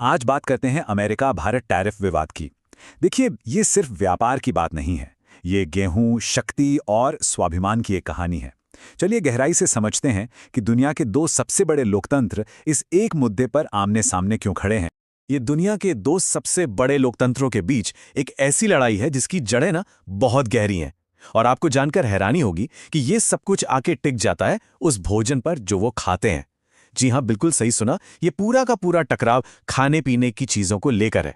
आज बात करते हैं अमेरिका भारत टैरिफ विवाद की। देखिए, ये सिर्फ व्यापार की बात नहीं है। ये गेहूं, शक्ति और स्वाभिमान की एक कहानी है। चलिए गहराई से समझते हैं कि दुनिया के दो सबसे बड़े लोकतंत्र इस एक मुद्दे पर आमने सामने क्यों खड़े हैं। ये दुनिया के दो सबसे बड़े लोकतंत्रों के बीच एक ऐसी लड़ाई है जिसकी जड़ें ना बहुत गहरी हैं। और आपको जानकर हैरानी होगी कि ये सब कुछ आके टिक जाता है उस भोजन पर जो वो खाते हैं। जी हाँ, बिल्कुल सही सुना। ये पूरा का पूरा टकराव खाने पीने की चीजों को लेकर है।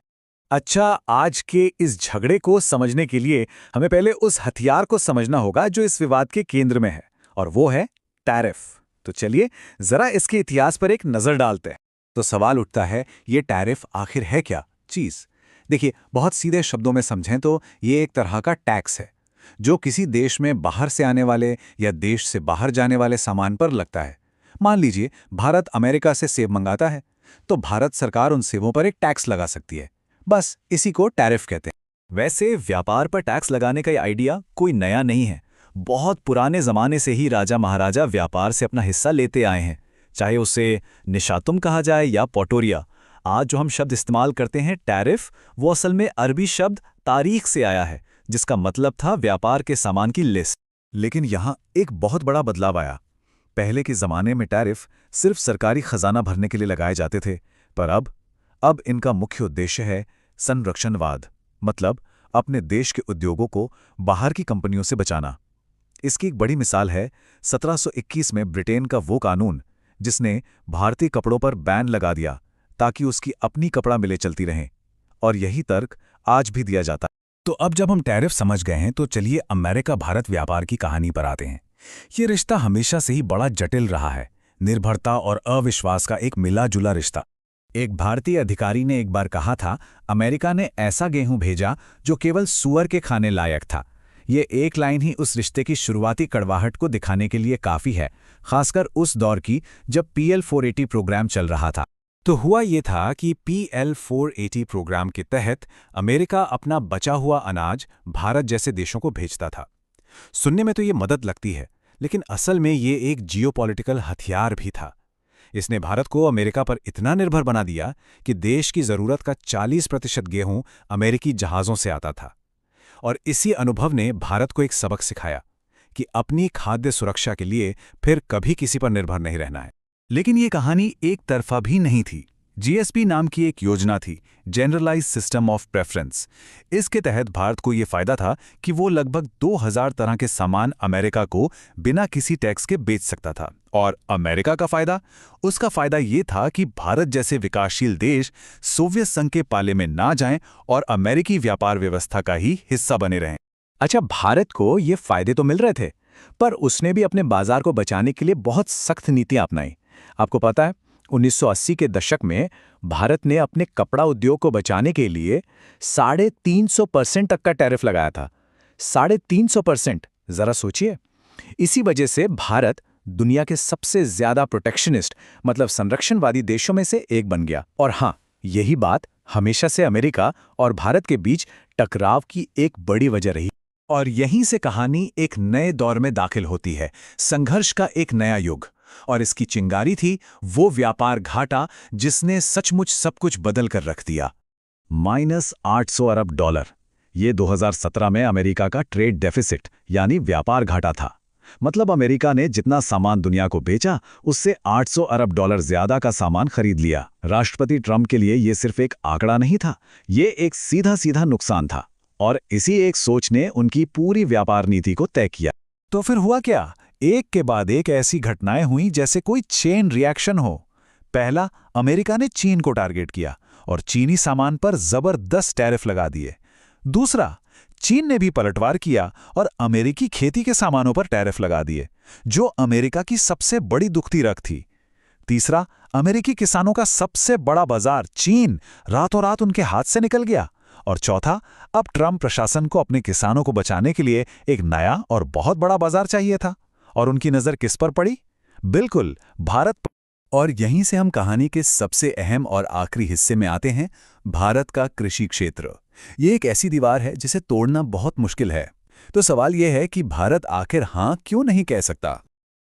अच्छा, आज के इस झगड़े को समझने के लिए हमें पहले उस हथियार को समझना होगा जो इस विवाद के केंद्र में है, और वो है टैरिफ। तो चलिए जरा इसके इतिहास पर एक नजर डालते हैं। तो सवाल उठता है, ये टैरिफ आखिर है क्या चीज? देखिए, बहुत सीधे शब्दों में समझें तो ये एक तरह का टैक्स है जो किसी देश में बाहर से आने वाले या देश से बाहर जाने वाले सामान पर लगता है। मान लीजिए भारत अमेरिका से सेब मंगाता है, तो भारत सरकार उन सेबों पर एक टैक्स लगा सकती है। बस इसी को टैरिफ कहते हैं। वैसे व्यापार पर टैक्स लगाने का ये आइडिया कोई नया नहीं है। बहुत पुराने जमाने से ही राजा महाराजा व्यापार से अपना हिस्सा लेते आए हैं, चाहे उसे निशातुम कहा जाए या पोटोरिया। आज जो हम शब्द इस्तेमाल करते हैं टैरिफ, वो असल में अरबी शब्द तारीख से आया है, जिसका मतलब था व्यापार के सामान की लिस्ट। लेकिन यहाँ एक बहुत बड़ा बदलाव आया। पहले के जमाने में टैरिफ सिर्फ सरकारी खजाना भरने के लिए लगाए जाते थे, पर अब इनका मुख्य उद्देश्य है संरक्षणवाद, मतलब अपने देश के उद्योगों को बाहर की कंपनियों से बचाना। इसकी एक बड़ी मिसाल है 1721 में ब्रिटेन का वो कानून जिसने भारतीय कपड़ों पर बैन लगा दिया ताकि उसकी अपनी कपड़ा मिलें चलती रहें। और यही तर्क आज भी दिया जाता है। तो अब जब हम टैरिफ समझ गए हैं, तो चलिए अमेरिका भारत व्यापार की कहानी पर आते हैं। ये रिश्ता हमेशा से ही बड़ा जटिल रहा है, निर्भरता और अविश्वास का एक मिला जुला रिश्ता। एक भारतीय अधिकारी ने एक बार कहा था, अमेरिका ने ऐसा गेहूं भेजा जो केवल सूअर के खाने लायक था। ये एक लाइन ही उस रिश्ते की शुरुआती कड़वाहट को दिखाने के लिए काफी है, खासकर उस दौर की जब PL 480 प्रोग्राम चल रहा था। तो हुआ ये था कि PL 480 प्रोग्राम के तहत अमेरिका अपना बचा हुआ अनाज भारत जैसे देशों को भेजता था। सुनने में तो ये मदद लगती है, लेकिन असल में ये एक जियोपॉलिटिकल हथियार भी था। इसने भारत को अमेरिका पर इतना निर्भर बना दिया कि देश की जरूरत का 40% गेहूं अमेरिकी जहाज़ों से आता था। और इसी अनुभव ने भारत को एक सबक सिखाया कि अपनी खाद्य सुरक्षा के लिए फिर कभी किसी पर निर्भर नहीं रहना है। लेकिन ये कहानी एक तरफा भी नहीं थी। GSP नाम की एक योजना थी, जनरलाइज्ड सिस्टम ऑफ प्रेफरेंस। इसके तहत भारत को ये फायदा था कि वो लगभग 2000 तरह के सामान अमेरिका को बिना किसी टैक्स के बेच सकता था। और अमेरिका का फायदा? उसका फायदा ये था कि भारत जैसे विकासशील देश सोवियत संघ के पाले में ना जाएं और अमेरिकी व्यापार व्यवस्था का ही हिस्सा बने रहें। अच्छा, भारत को ये फायदे तो मिल रहे थे, पर उसने भी अपने बाजार को बचाने के लिए बहुत सख्त नीतियां अपनाई। आपको पता है, 1980 के दशक में भारत ने अपने कपड़ा उद्योग को बचाने के लिए 350% तक का टैरिफ लगाया था। 350%, जरा सोचिए। इसी वजह से भारत दुनिया के सबसे ज्यादा प्रोटेक्शनिस्ट, मतलब संरक्षणवादी देशों में से एक बन गया। और हाँ, यही बात हमेशा से अमेरिका और भारत के बीच टकराव की एक बड़ी वजह रही। और यहीं से कहानी एक नए दौर में दाखिल होती है, संघर्ष का एक नया युग। और इसकी चिंगारी थी वो व्यापार घाटा जिसने सचमुच सब कुछ बदल कर रख दिया। -800 अरब डॉलर, ये 2017 में अमेरिका का ट्रेड डेफिसिट यानी व्यापार घाटा था। मतलब अमेरिका ने जितना सामान दुनिया को बेचा, उससे 800 अरब डॉलर ज्यादा का सामान खरीद लिया। राष्ट्रपति ट्रंप के लिए ये सिर्फ एक आंकड़ा नहीं था, ये एक सीधा सीधा नुकसान था। और इसी एक सोच ने उनकी पूरी व्यापार नीति को तय किया। तो फिर हुआ क्या? एक के बाद एक ऐसी घटनाएं हुई जैसे कोई चेन रिएक्शन हो। पहला, अमेरिका ने चीन को टारगेट किया और चीनी सामान पर जबरदस्त टैरिफ लगा दिए। दूसरा, चीन ने भी पलटवार किया और अमेरिकी खेती के सामानों पर टैरिफ लगा दिए, जो अमेरिका की सबसे बड़ी दुखती रग थी। तीसरा, अमेरिकी किसानों का सबसे बड़ा बाजार चीन रातों रात उनके हाथ से निकल गया। और चौथा, अब ट्रंप प्रशासन को अपने किसानों को बचाने के लिए एक नया और बहुत बड़ा बाजार चाहिए था। और उनकी नजर किस पर पड़ी? बिल्कुल, भारत पर। और यहीं से हम कहानी के सबसे अहम और आखिरी हिस्से में आते हैं, भारत का कृषि क्षेत्र। ये एक ऐसी दीवार है जिसे तोड़ना बहुत मुश्किल है। तो सवाल यह है कि भारत आखिर हाँ क्यों नहीं कह सकता?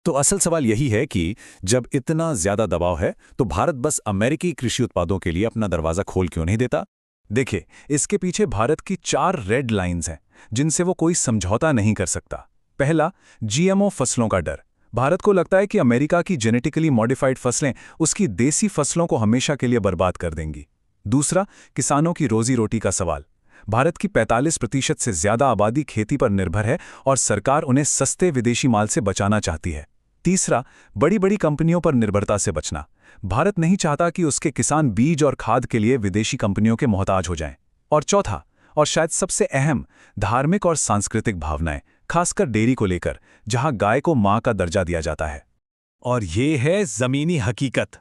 तो असल सवाल यही है कि जब इतना ज्यादा दबाव है तो भारत बस अमेरिकी कृषि उत्पादों के लिए अपना दरवाजा खोल क्यों नहीं देता? देखिए, इसके पीछे भारत की 4 रेड लाइंस हैं जिनसे वो कोई समझौता नहीं कर सकता। पहला, जीएमओ फसलों का डर। भारत को लगता है कि अमेरिका की जेनेटिकली मॉडिफाइड फसलें उसकी देसी फसलों को हमेशा के लिए बर्बाद कर देंगी। दूसरा, किसानों की रोजी रोटी का सवाल। भारत की 45% से ज्यादा आबादी खेती पर निर्भर है और सरकार उन्हें सस्ते विदेशी माल से बचाना चाहती है। तीसरा, बड़ी बड़ी कंपनियों पर निर्भरता से बचना। भारत नहीं चाहता कि उसके किसान बीज और खाद के लिए विदेशी कंपनियों के मोहताज हो जाएं। और चौथा, और शायद सबसे अहम, धार्मिक और सांस्कृतिक भावनाएं, खासकर डेयरी को लेकर, जहां गाय को मां का दर्जा दिया जाता है। और ये है जमीनी हकीकत।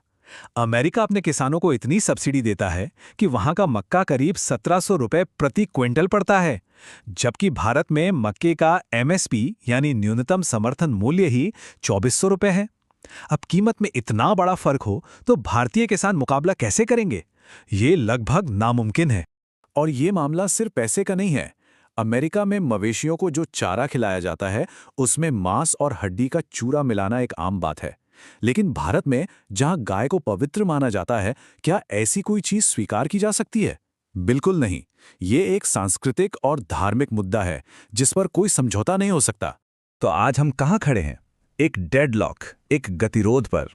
अमेरिका अपने किसानों को इतनी सब्सिडी देता है कि वहां का मक्का करीब 1700 रुपए प्रति क्विंटल पड़ता है, जबकि भारत में मक्के का एमएसपी यानी न्यूनतम समर्थन मूल्य ही 2400 रुपए है। अब कीमत में इतना बड़ा फर्क हो तो भारतीय किसान मुकाबला कैसे करेंगे? ये लगभग नामुमकिन है। और ये मामला सिर्फ पैसे का नहीं है। अमेरिका में मवेशियों को जो चारा खिलाया जाता है उसमें मांस और हड्डी का चूरा मिलाना एक आम बात है। लेकिन भारत में जहां गाय को पवित्र माना जाता है, क्या ऐसी कोई चीज स्वीकार की जा सकती है? बिल्कुल नहीं। ये एक सांस्कृतिक और धार्मिक मुद्दा है जिस पर कोई समझौता नहीं हो सकता। तो आज हम कहां खड़े हैं? एक डेडलॉक, एक गतिरोध पर।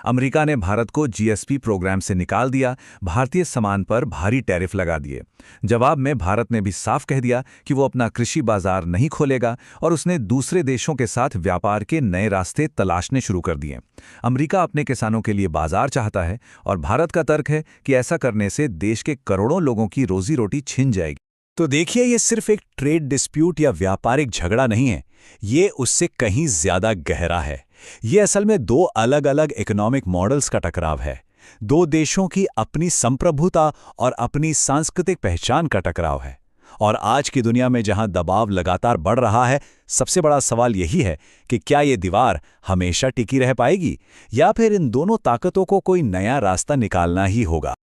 अमेरिका ने भारत को जीएसपी प्रोग्राम से निकाल दिया, भारतीय सामान पर भारी टैरिफ लगा दिए। जवाब में भारत ने भी साफ कह दिया कि वो अपना कृषि बाजार नहीं खोलेगा और उसने दूसरे देशों के साथ व्यापार के नए रास्ते तलाशने शुरू कर दिए। अमेरिका अपने किसानों के लिए बाजार चाहता है और भारत का तर्क है कि ऐसा करने से देश के करोड़ों लोगों की रोजी रोटी छिन जाएगी। तो देखिए, ये सिर्फ एक ट्रेड डिस्प्यूट या व्यापारिक झगड़ा नहीं है, ये उससे कहीं ज्यादा गहरा है। ये असल में 2 अलग-अलग इकोनॉमिक मॉडल्स का टकराव है, 2 देशों की अपनी संप्रभुता और अपनी सांस्कृतिक पहचान का टकराव है। और आज की दुनिया में जहां दबाव लगातार बढ़ रहा है, सबसे बड़ा सवाल यही है कि क्या ये दीवार हमेशा टिकी रह पाएगी या फिर इन दोनों ताकतों को कोई नया रास्ता निकालना ही होगा।